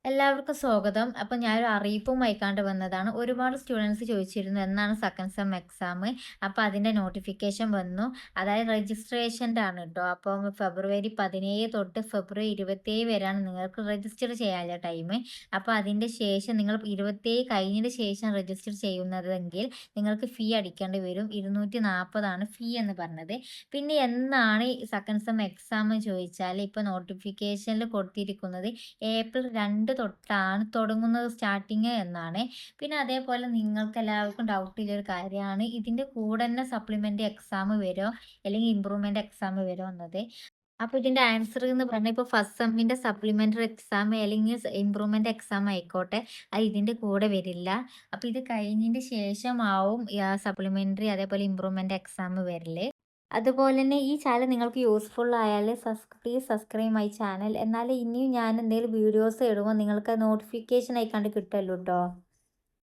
എല്ലാവർക്കും സ്വാഗതം. അപ്പോൾ ഞാനൊരു അറിയിപ്പും അയക്കാണ്ട് വന്നതാണ്. ഒരുപാട് സ്റ്റുഡൻസ് ചോദിച്ചിരുന്നു എന്നാണ് സെക്കൻഡ് സെം എക്സാം. അപ്പോൾ അതിൻ്റെ നോട്ടിഫിക്കേഷൻ വന്നു. അതായത് രജിസ്ട്രേഷൻ്റെ ആണ് കേട്ടോ. അപ്പം ഫെബ്രുവരി 17 തൊട്ട് ഫെബ്രുവരി 27 വരെയാണ് നിങ്ങൾക്ക് രജിസ്റ്റർ ചെയ്യാനുള്ള ടൈം. അപ്പോൾ അതിൻ്റെ ശേഷം നിങ്ങൾ 27 കഴിഞ്ഞതിന് ശേഷം രജിസ്റ്റർ ചെയ്യുന്നതെങ്കിൽ നിങ്ങൾക്ക് ഫീ അടിക്കേണ്ടി വരും. 240 ആണ് ഫീ എന്ന് പറഞ്ഞത്. പിന്നെ എന്നാണ് സെക്കൻഡ് സെം എക്സാം ചോദിച്ചാൽ ഇപ്പോൾ നോട്ടിഫിക്കേഷനിൽ കൊടുത്തിരിക്കുന്നത് ഏപ്രിൽ 2 തൊട്ടാണ് തുടങ്ങുന്നത് സ്റ്റാർട്ടിങ് എന്നാണ്. പിന്നെ അതേപോലെ നിങ്ങൾക്ക് എല്ലാവർക്കും ഡൗട്ടുള്ളൊരു കാര്യമാണ് ഇതിൻ്റെ കൂടെ തന്നെ സപ്ലിമെൻ്ററി എക്സാം വരുമോ അല്ലെങ്കിൽ ഇമ്പ്രൂവ്മെൻ്റ് എക്സാം വരുമോ എന്നത്. അപ്പോൾ ഇതിൻ്റെ ആൻസർ എന്ന് പറഞ്ഞാൽ ഇപ്പോൾ ഫസ്റ്റ് സെമ്മിൻ്റെ സപ്ലിമെൻ്ററി എക്സാം അല്ലെങ്കിൽ ഇമ്പ്രൂവ്മെൻ്റ് എക്സാം ആയിക്കോട്ടെ, അത് ഇതിൻ്റെ കൂടെ വരില്ല. അപ്പോൾ ഇത് കഴിഞ്ഞതിൻ്റെ ശേഷമാവും സപ്ലിമെൻ്ററി അതേപോലെ ഇമ്പ്രൂവ്മെൻ്റ് എക്സാം വരല്. അതുപോലെ തന്നെ ഈ ചാനൽ നിങ്ങൾക്ക് യൂസ്ഫുൾ ആയാൽ പ്ലീസ് സബ്സ്ക്രൈബ് മൈ ചാനൽ. എന്നാലേ ഇനിയും ഞാൻ എന്തെങ്കിലും വീഡിയോസ് ഇടുമ്പോൾ നിങ്ങൾക്ക് നോട്ടിഫിക്കേഷൻ ആയി കണ്ട് കിട്ടുമല്ലോ കേട്ടോ.